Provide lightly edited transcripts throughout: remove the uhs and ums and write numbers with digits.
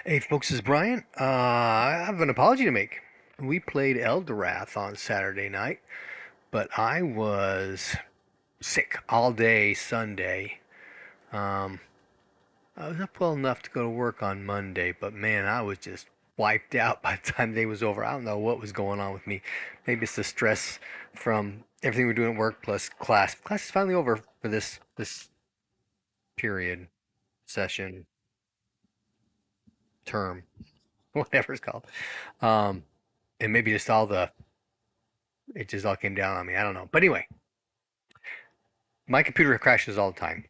Hey folks, this is Brian. I have an apology to make. We played Elderath on Saturday night, but I was sick all day Sunday. Um, I was up well enough to go to work on Monday, but man, I was just wiped out by the time the day was over. I don't know what was going on with me. Maybe it's the stress from everything we're doing at work plus class. Class is finally over for this period, session, term, whatever it's called. Um, and maybe just all the it just all came down on me. I don't know. But anyway, my computer crashes all the time.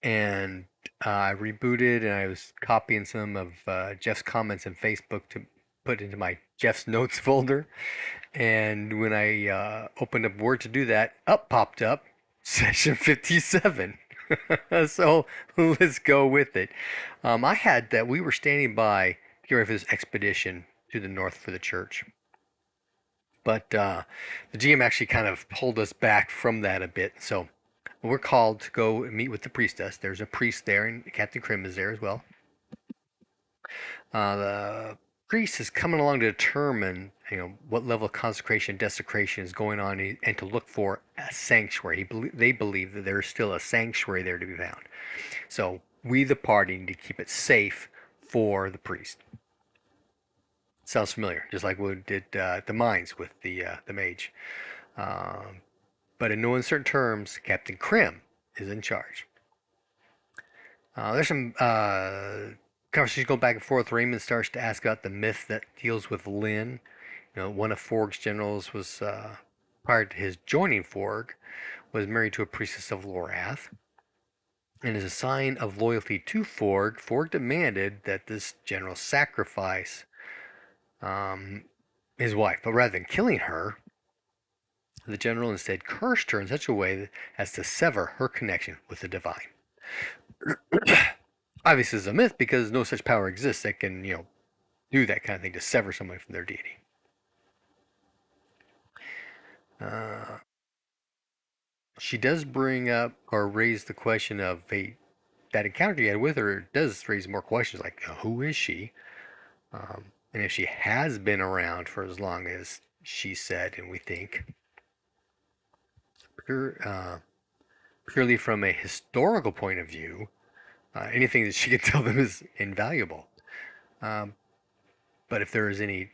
And I rebooted and I was copying some of Jeff's comments in Facebook to put into my Jeff's notes folder. And when I opened up Word to do that, up popped up session 57. So let's go with it. I had that we were standing by to get ready for this expedition to the north for the church. But the GM actually kind of pulled us back from that a bit. So we're called to go meet with the priestess. There's a priest there, and Captain Krim is there as well. The priest is coming along to determine, what level of consecration, desecration is going on, and to look for a sanctuary. They believe that there is still a sanctuary there to be found. So we, the party, need to keep it safe for the priest. Sounds familiar, just like we did at the mines with the mage. Um, but in no uncertain terms, Captain Krim is in charge. There's some conversation going back and forth. Raymond starts to ask about the myth that deals with Lynn. One of Forg's generals was, prior to his joining Forg, was married to a priestess of Lorath. And as a sign of loyalty to Forg demanded that this general sacrifice his wife. But rather than killing her, the general instead cursed her in such a way as to sever her connection with the divine. Obviously, it's a myth because no such power exists that can, do that kind of thing to sever someone from their deity. Uh, she does bring up or raise the question of that encounter you had with her does raise more questions like who is she, and if she has been around for as long as she said and we think. Pure, purely from a historical point of view, anything that she can tell them is invaluable. Um, but if there is any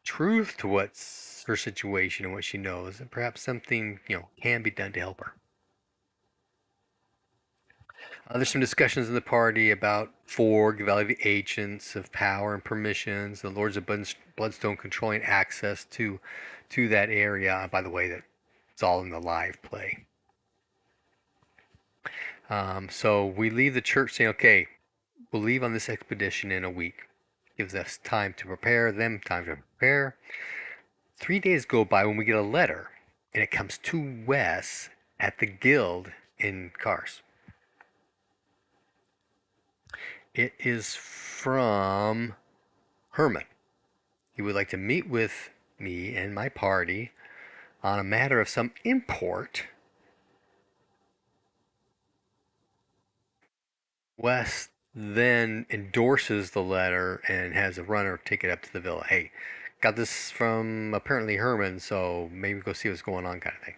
truth to what's her situation and what she knows, then perhaps something can be done to help her. There's some discussions in the party about Forg, the Valley of the Ancients, of power and permissions, the Lords of Bloodstone controlling access to that area. By the way, that it's all in the live play. So we leave the church saying, okay, we'll leave on this expedition in a week. Gives us time to prepare, them time to prepare. 3 days go by when we get a letter, and it comes to Wes at the guild in Kars. It is from Herman. He would like to meet with me and my party on a matter of some import. Wes then endorses the letter and has a runner take it up to the villa. Hey, got this from apparently Herman, so maybe go see what's going on, kind of thing.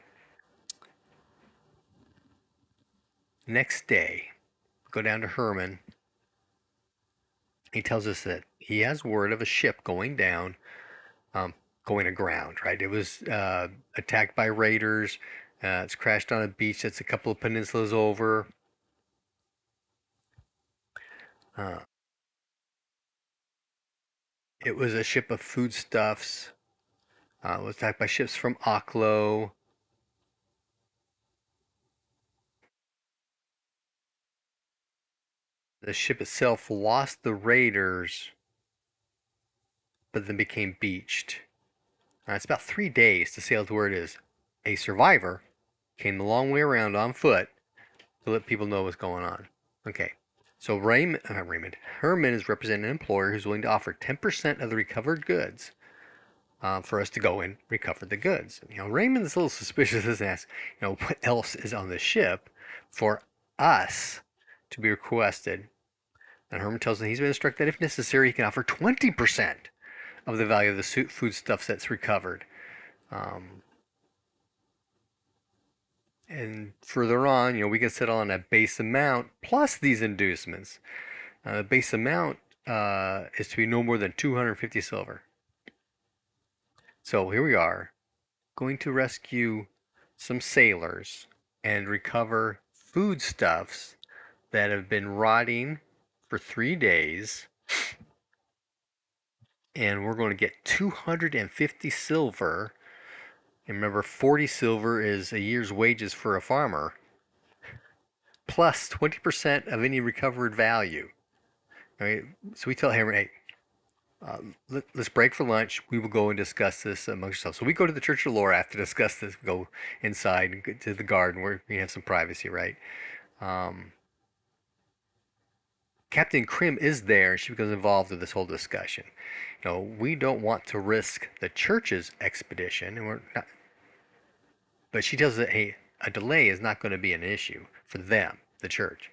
Next day, go down to Herman. He tells us that he has word of a ship going down, going aground, right? It was attacked by raiders. It's crashed on a beach that's a couple of peninsulas over. Uh, it was a ship of foodstuffs. It was attacked by ships from Aklo. The ship itself lost the raiders, but then became beached. It's about 3 days to sail to where it is. A survivor came the long way around on foot to let people know what's going on. Okay, so Herman is representing an employer who's willing to offer 10% of the recovered goods for us to go and recover the goods. Raymond's a little suspicious and asks, what else is on the ship for us to be requested And Herman tells him he's been instructed that if necessary, he can offer 20% of the value of the foodstuffs that's recovered. Um, and further on, we can settle on a base amount plus these inducements. The base amount is to be no more than 250 silver. So here we are, going to rescue some sailors and recover foodstuffs that have been rotting for 3 days. And we're going to get 250 silver. And remember, 40 silver is a year's wages for a farmer, plus 20% of any recovered value. Right? So we tell Hammer, hey, let's break for lunch. We will go and discuss this amongst ourselves. So we go to the Church of Elderath to discuss this. We go inside and get to the garden where we have some privacy, right? Um, Captain Krim is there, and she becomes involved with this whole discussion. We don't want to risk the church's expedition, and we're not. But she tells us that a delay is not going to be an issue for them, the church.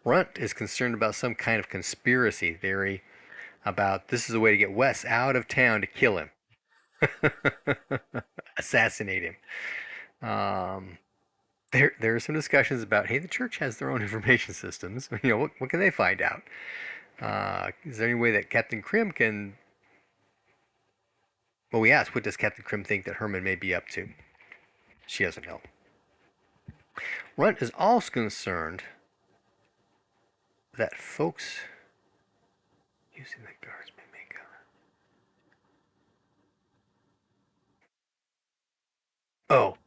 Runt is concerned about some kind of conspiracy theory about this is a way to get Wes out of town to kill him, assassinate him. Um, there are some discussions about, hey, the church has their own information systems. What can they find out? Is there any way that Captain Krim can? Well, we asked, what does Captain Krim think that Herman may be up to? She doesn't know. Runt is also concerned that folks using the guards may make Oh,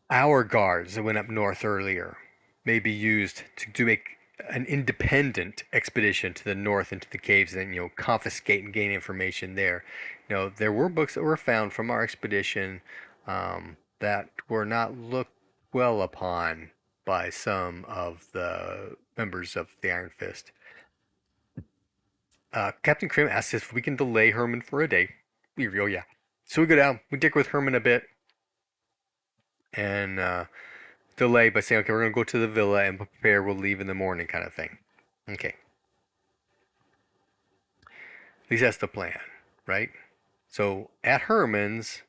our guards that went up north earlier may be used to make an independent expedition to the north into the caves and confiscate and gain information there. There were books that were found from our expedition that were not looked well upon by some of the members of the Iron Fist. Captain Krim asks if we can delay Herman for a day. Oh yeah. So we go down, we dick with Herman a bit, and delay by saying, okay, we're going to go to the villa and prepare, we'll leave in the morning kind of thing. Okay. At least that's the plan, right? So at Herman's,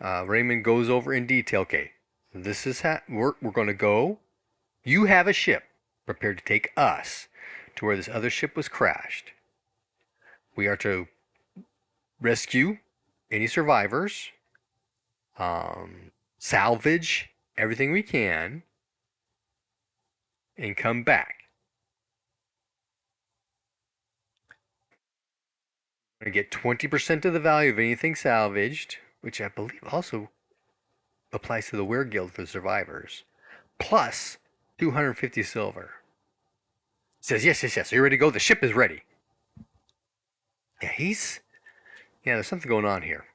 Raymond goes over in detail, okay, this is how we're going to go. You have a ship prepared to take us to where this other ship was crashed. We are to rescue any survivors, salvage everything we can, and come back. We're going to get 20% of the value of anything salvaged, which I believe also applies to the Weir Guild for the survivors, plus 250 silver. He says, yes. Are you ready to go? The ship is ready. Yeah, there's something going on here.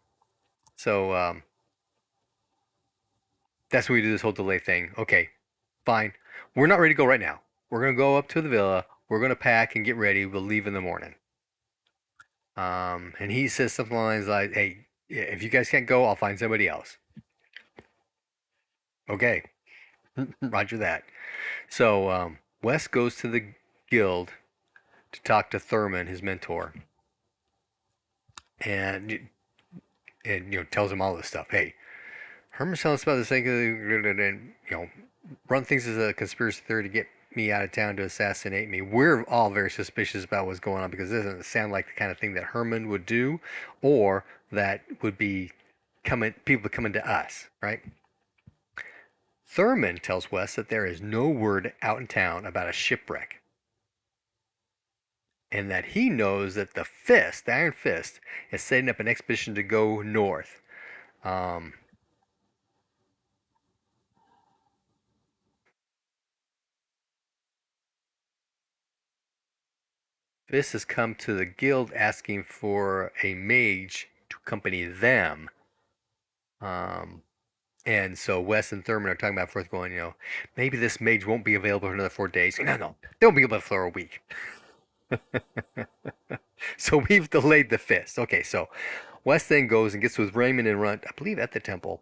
So, that's when we do this whole delay thing. Okay, fine. We're not ready to go right now. We're going to go up to the villa. We're going to pack and get ready. We'll leave in the morning. And he says something along the lines like, hey, if you guys can't go, I'll find somebody else. Okay, roger that. So Wes goes to the guild to talk to Thurman, his mentor, and tells him all this stuff. Hey, Herman's telling us about this thing, and run things as a conspiracy theory to get me out of town to assassinate me. We're all very suspicious about what's going on because it doesn't sound like the kind of thing that Herman would do, or that would be people coming to us, right? Thurman tells Wes that there is no word out in town about a shipwreck, and that he knows that the Iron Fist, is setting up an expedition to go north. Fist has come to the guild asking for a mage to accompany them. And so Wes and Thurman are talking about forth going, maybe this mage won't be available for another 4 days. No, they won't be able for a week. So we've delayed the Fist. Okay, so Wes then goes and gets with Raymond and Runt, I believe at the temple,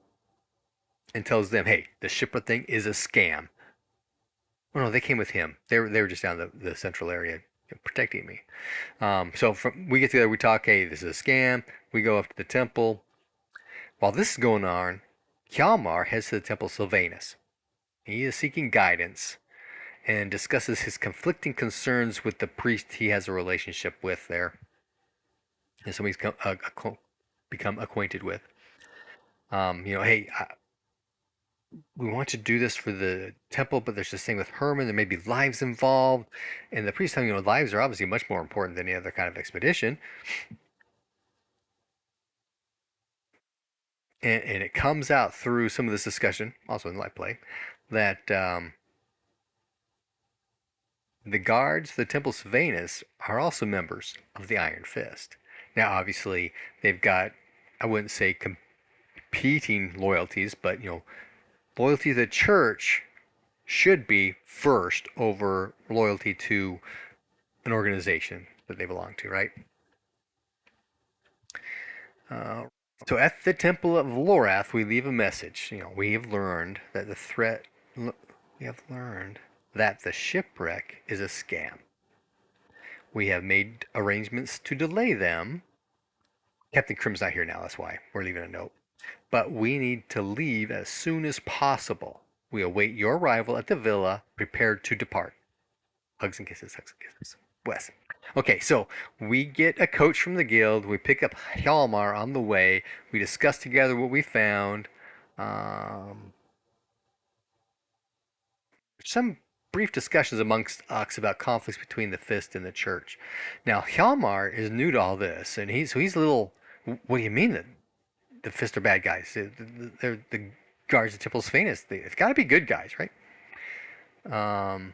and tells them, hey, the shipwreck thing is a scam. Oh no, they came with him. They were just down the central area protecting me. So we get together, we talk. Hey, this is a scam. We go up to the temple. While this is going on, Hjalmar heads to the temple of Sylvanus. He is seeking guidance and discusses his conflicting concerns with the priest he has a relationship with there, and somebody he's become acquainted with. Hey, we want to do this for the temple, but there's this thing with Herman. There may be lives involved, and the priest telling lives are obviously much more important than any other kind of expedition. And it comes out through some of this discussion, also in light play, that the guards, the temples of Venus, are also members of the Iron Fist. Now, obviously, they've got, I wouldn't say competing loyalties, but loyalty to the church should be first over loyalty to an organization that they belong to, right? Uh, so at the Temple of Glorantha, we leave a message. We have learned that the threat. We have learned that the shipwreck is a scam. We have made arrangements to delay them. Captain Crim's not here now, that's why we're leaving a note. But we need to leave as soon as possible. We await your arrival at the villa, prepared to depart. Hugs and kisses, hugs and kisses. Wes. Okay, so we get a coach from the guild. We pick up Hjalmar on the way. We discuss together what we found. Um, some brief discussions amongst us about conflicts between the Fist and the Church. Now, Hjalmar is new to all this, and he's a little. What do you mean that the Fist are bad guys? They're the guards of Temple's Venus. They've got to be good guys, right? Um,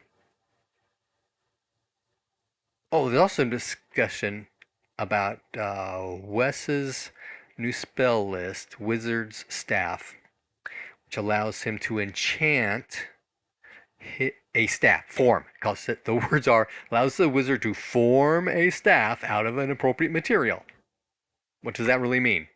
there's also a discussion about Wes's new spell list, Wizard's Staff, which allows him to enchant a staff. Form. The words are, allows the wizard to form a staff out of an appropriate material. What does that really mean?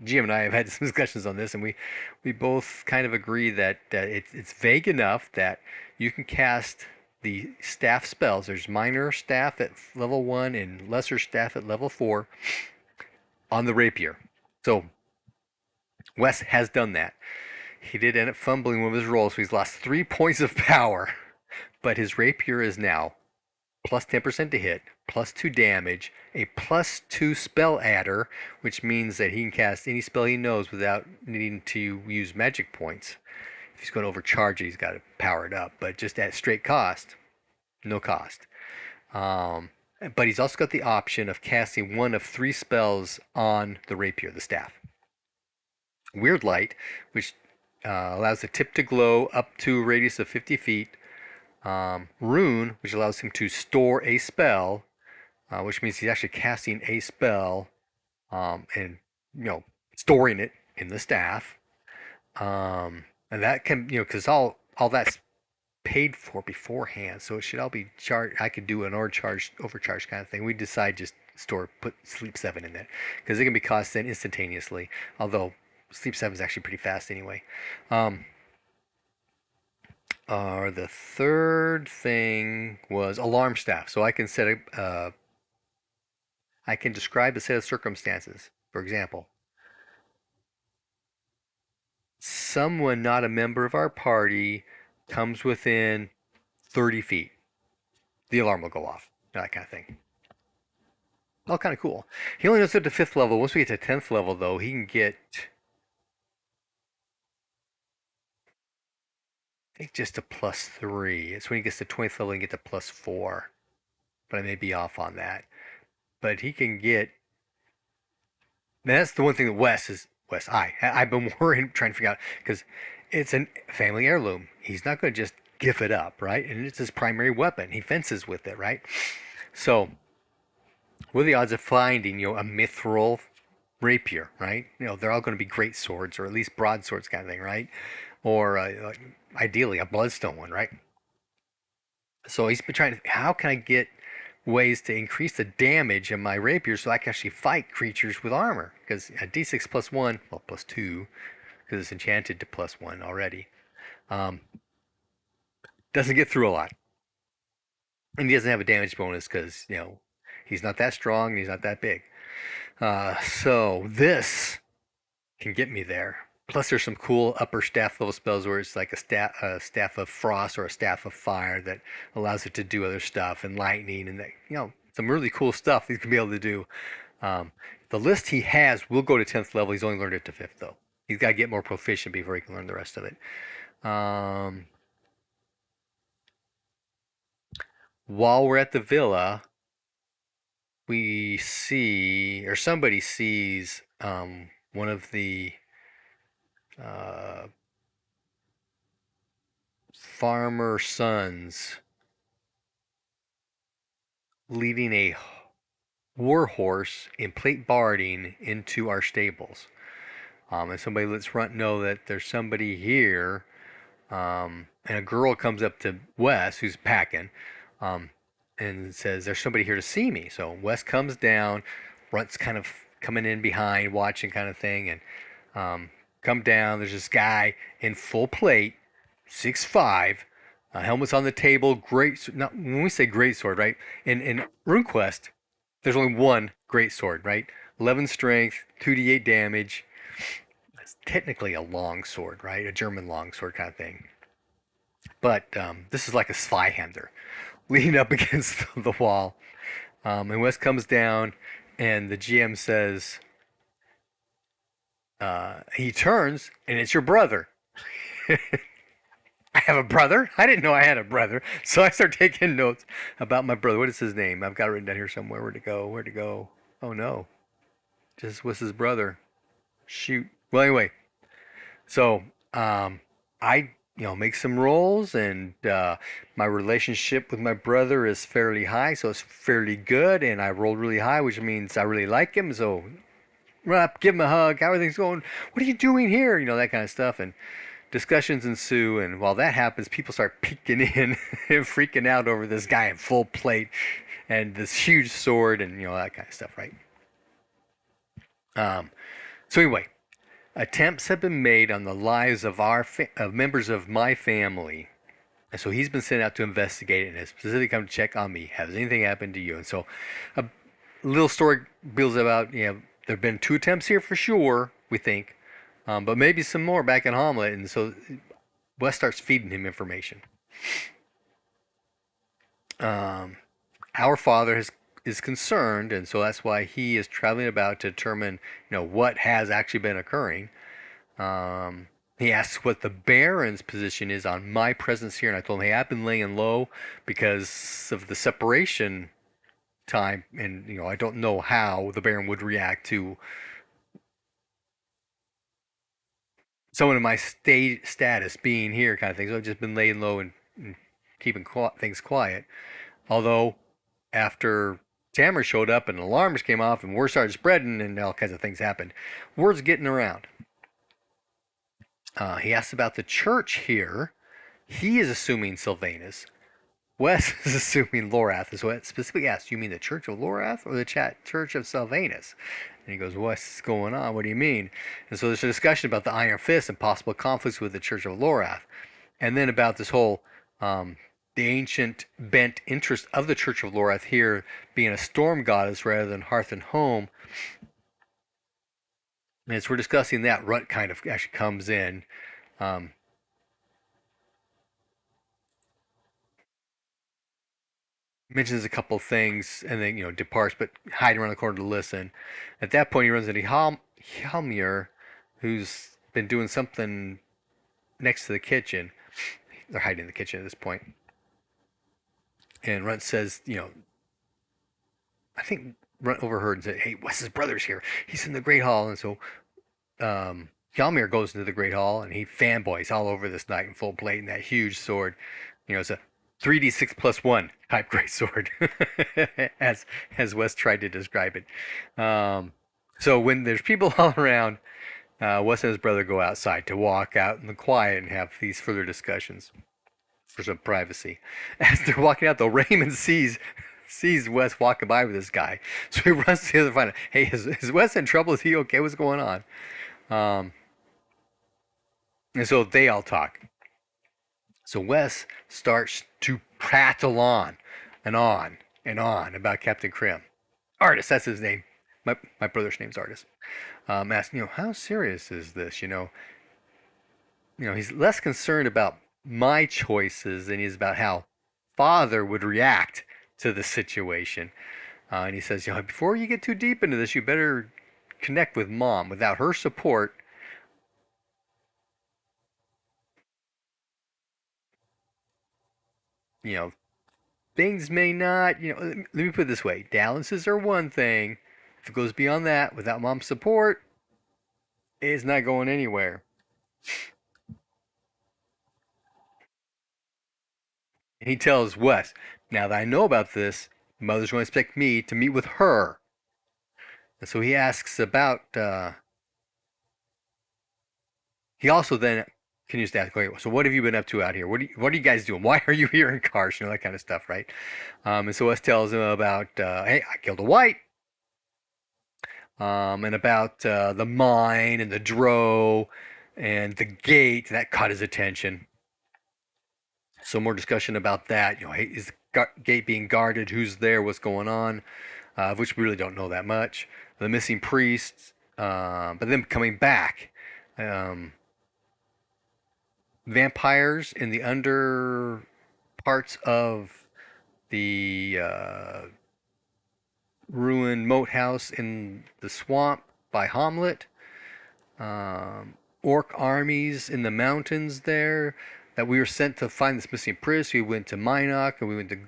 Jim and I have had some discussions on this, and we both kind of agree that it's vague enough that you can cast the staff spells. There's minor staff at level 1 and lesser staff at level 4 on the rapier. So Wes has done that. He did end up fumbling one of his rolls, so he's lost 3 points of power. But his rapier is now plus 10% to hit, plus 2 damage, a plus 2 spell adder, which means that he can cast any spell he knows without needing to use magic points. If he's going to overcharge it, he's got to power it up. But just at straight cost, no cost. Um, but he's also got the option of casting one of 3 spells on the rapier, the staff. Weird Light, which allows the tip to glow up to a radius of 50 feet. Rune, which allows him to store a spell, which means he's actually casting a spell and storing it in the staff. And that can because all that's paid for beforehand, so it should all be charged. I could do an overcharge kind of thing. We decide just put Sleep 7 in there because it can be cost then instantaneously. Although Sleep 7 is actually pretty fast anyway. The third thing was alarm staff. So I can I can describe a set of circumstances. For example, someone not a member of our party comes within 30 feet. The alarm will go off. That kind of thing. All kind of cool. He only knows up to 5th level. Once we get to 10th level, though, he can get, I think, just a plus 3. It's when he gets to 20th level, he can get to plus 4. But I may be off on that. But he can get. That's the one thing that I've been worrying, trying to figure out, because it's a family heirloom. He's not going to just give it up, right? And it's his primary weapon. He fences with it, right? So, what are the odds of finding, a mithril rapier, right? They're all going to be great swords, or at least broadswords kind of thing, right? Or ideally a bloodstone one, right? So he's been trying to, how can I get ways to increase the damage of my rapier so I can actually fight creatures with armor? Because a d6 plus 1, well, plus 2, because it's enchanted to plus 1 already. Um, Doesn't get through a lot, and he doesn't have a damage bonus because he's not that strong. And he's not that big. So this can get me there. Plus, there's some cool upper staff level spells where it's like a staff of frost or a staff of fire that allows it to do other stuff, and lightning, and that, some really cool stuff he's gonna be able to do. Um, the list he has will go to 10th level. He's only learned it to 5th though. He's got to get more proficient before he can learn the rest of it. Um, while we're at the villa, we see, or somebody sees, one of the uh, farmer sons leading a war horse in plate barding into our stables. And somebody lets Runt know that there's somebody here. And a girl comes up to Wes, who's packing, um, and says, "There's somebody here to see me." So Wes comes down. Runt's kind of coming in behind, watching, kind of thing, and come down. There's this guy in full plate, 6'5", helmet's on the table. Great. Not when we say great sword, right? In Runequest, there's only one great sword, right? 11 strength, 2d8 damage. It's technically a long sword, right? A German long sword kind of thing. But this is like a Zweihander leaning up against the wall. And Wes comes down, and the GM says, he turns, and it's your brother. I have a brother? I didn't know I had a brother. So I start taking notes about my brother. What is his name? I've got it written down here somewhere. Where'd it go? Where'd it go? Oh no. Just what's his brother? Shoot. Well, anyway, so I make some rolls, and my relationship with my brother is fairly high, so it's fairly good. And I rolled really high, which means I really like him. So run up, give him a hug. How are things going? What are you doing here? That kind of stuff. And discussions ensue. And while that happens, people start peeking in and freaking out over this guy in full plate and this huge sword, and that kind of stuff, right? Um, so anyway, attempts have been made on the lives of of members of my family. And so he's been sent out to investigate it, and has specifically come to check on me. Has anything happened to you? And so a little story builds about, there have been 2 attempts here for sure, we think, but maybe some more back in Hamlet. And so Wes starts feeding him information. Our father is concerned, and so that's why he is traveling about to determine, what has actually been occurring. He asks what the Baron's position is on my presence here, and I told him, hey, I've been laying low because of the separation time, and I don't know how the Baron would react to someone in my status being here, kind of thing. So I've just been laying low and keeping things quiet. Although after Tamara showed up and alarms came off and word started spreading and all kinds of things happened, word's getting around. He asks about the church here. He is assuming Sylvanus. Wes is assuming Lorath. So it specifically asks, you mean the Church of Lorath or the Church of Sylvanus? And he goes, what's going on? What do you mean? And so there's a discussion about the Iron Fist and possible conflicts with the Church of Lorath. And then about this whole, the ancient bent interest of the Church of Lorath here being a storm goddess rather than hearth and home. And as we're discussing that, Runt kind of actually comes in. Mentions a couple things and then departs, but hiding around the corner to listen. At that point, he runs into Helmir, who's been doing something next to the kitchen. They're hiding in the kitchen at this point. And Runt says, I think Runt overheard and said, "Hey, Wes's brother's here. He's in the Great Hall." And so Hjalmir goes into the Great Hall, and he fanboys all over this knight in full plate and that huge sword. It's a 3d6 plus 1 type great sword, as Wes tried to describe it. So when there's people all around, Wes and his brother go outside to walk out in the quiet and have these further discussions for some privacy. As they're walking out, though, Raymond sees Wes walking by with this guy, so he runs to the other find. Hey, is Wes in trouble? Is he okay? What's going on? And so they all talk. So Wes starts to prattle on and on about Captain Krim. Artis, that's his name. My brother's name's Artis. Asking, how serious is this? He's less concerned about my choices than he is about how father would react to the situation. And he says, before you get too deep into this, you better connect with mom. Without her support, you know, things may not, let me put it this way. Dalliances are one thing. If it goes beyond that, without mom's support, it's not going anywhere. And he tells Wes, now that I know about this, mother's going to expect me to meet with her. And so he asks about, he also then continues to ask, okay, so what have you been up to out here? What are you guys doing? Why are you here in cars? That kind of stuff, right? And so Wes tells him about, hey, I killed a white, and about the mine and the dro and the gate that caught his attention. So more discussion about that. Hey, is the gate being guarded? Who's there? What's going on? Which we really don't know that much. The missing priests, but then coming back. Vampires in the under parts of the ruined moat house in the swamp by Hamlet. Orc armies in the mountains there that we were sent to find this missing priest. We went to Minok and we went to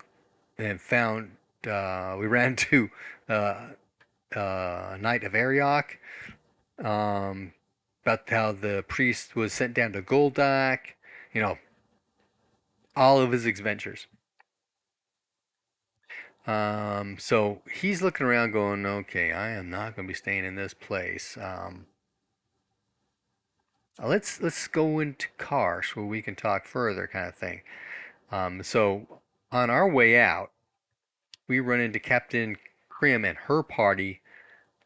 and found. We ran to Knight of Ariok. About how the priest was sent down to Goldak. You know, all of his adventures. So he's looking around, going, "Okay, I am not going to be staying in this place. Let's go into Karsh where we can talk further, kind of thing." So on our way out, we run into Captain Krim and her party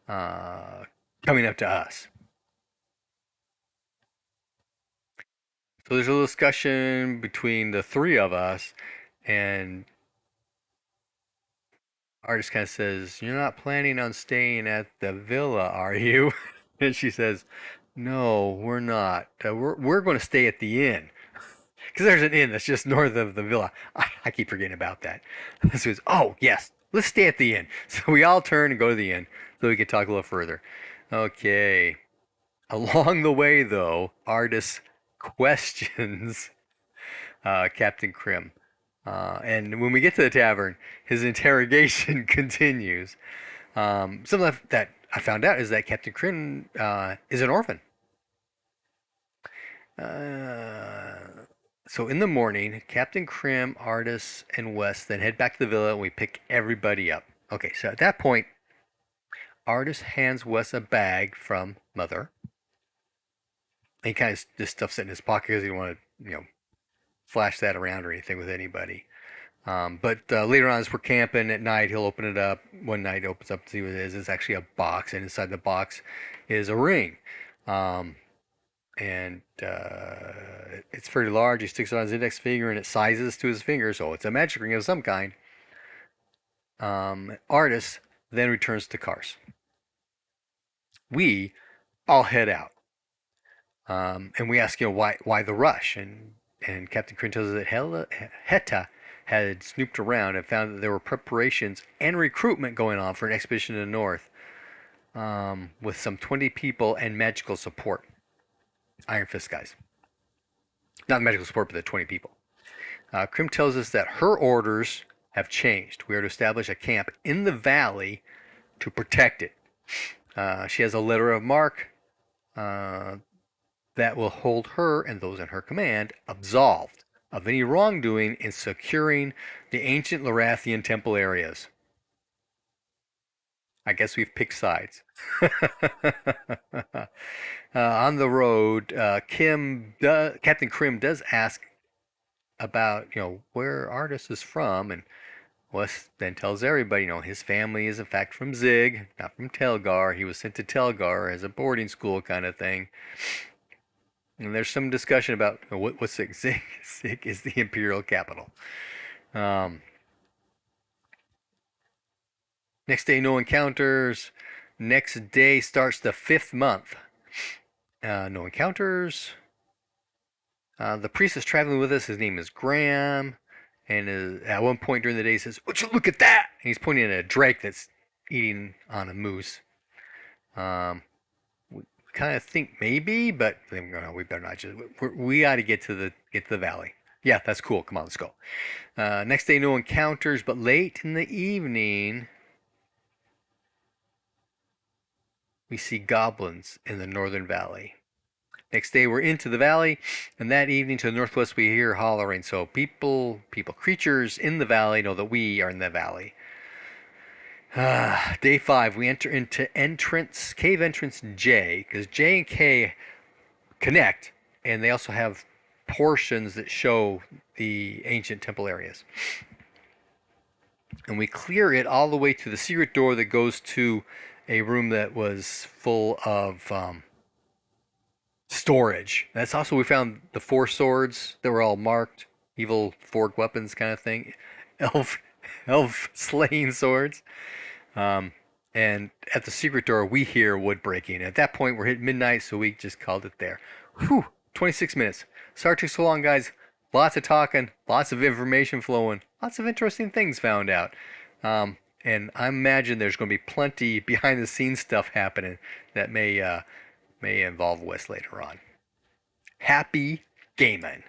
uh, coming up to us. So there's a little discussion between the three of us, and Artist kind of says, "You're not planning on staying at the villa, are you?" And she says, "No, we're not. We're going to stay at the inn." Because there's an inn that's just north of the villa. I keep forgetting about that. So he goes, "Oh, yes, let's stay at the inn." So we all turn and go to the inn so we can talk a little further. Okay. Along the way, though, Artis questions Captain Krim. And when we get to the tavern, his interrogation continues. Something that I found out is that Captain Krim is an orphan. Uh, so in the morning, Captain Krim, Artis, and Wes then head back to the villa and we pick everybody up. Okay, so at that point, Artis hands Wes a bag from Mother. He kind of just stuffs it in his pocket because he didn't want to, flash that around or anything with anybody. But later on, as we're camping at night, he'll open it up. One night, he opens up to see what it is. It's actually a box, and inside the box is a ring. Um, and it's fairly large. He sticks it on his index finger, and it sizes to his finger, so it's a magic ring of some kind. Artis then returns to Kars. We all head out, and we ask, why the rush? And Captain Kryn tells us that Heta had snooped around and found that there were preparations and recruitment going on for an expedition to the north, with some 20 people and magical support. Iron Fist guys. Not magical support, but the 20 people. Krim tells us that her orders have changed. We are to establish a camp in the valley to protect it. She has a letter of marque that will hold her and those in her command absolved of any wrongdoing in securing the ancient Lorathian temple areas. I guess we've picked sides. On the road, Captain Krim does ask about, where Artis is from, and Wes then tells everybody, his family is in fact from Zig, not from Telgar. He was sent to Telgar as a boarding school kind of thing. And there's some discussion about what's Sig. Sig is the imperial capital. Um, Next day, no encounters. Next day starts the 5th month. No encounters. The priest is traveling with us. His name is Graham. And at one point during the day, he says, "Would you look at that?" And he's pointing at a drake that's eating on a moose. Um, we kind of think maybe, but no, we better not. We got to get to the valley. Yeah, that's cool. Come on, let's go. Next day, no encounters, but late in the evening, we see goblins in the northern valley. Next day, we're into the valley, and that evening to the northwest, we hear hollering. So creatures in the valley know that we are in the valley. Day 5, we enter into cave entrance J, because J and K connect, and they also have portions that show the ancient temple areas. And we clear it all the way to the secret door that goes to a room that was full of storage. That's also we found the 4 swords that were all marked, evil forged weapons kind of thing, elf elf slaying swords. Um, and at the secret door, we hear wood breaking. At that point, we're hitting midnight, so we just called it there. Whew, 26 minutes. Sorry took so long, guys. Lots of talking, lots of information flowing, lots of interesting things found out. And I imagine there's going to be plenty behind the scenes stuff happening that may involve Wes later on. Happy gaming.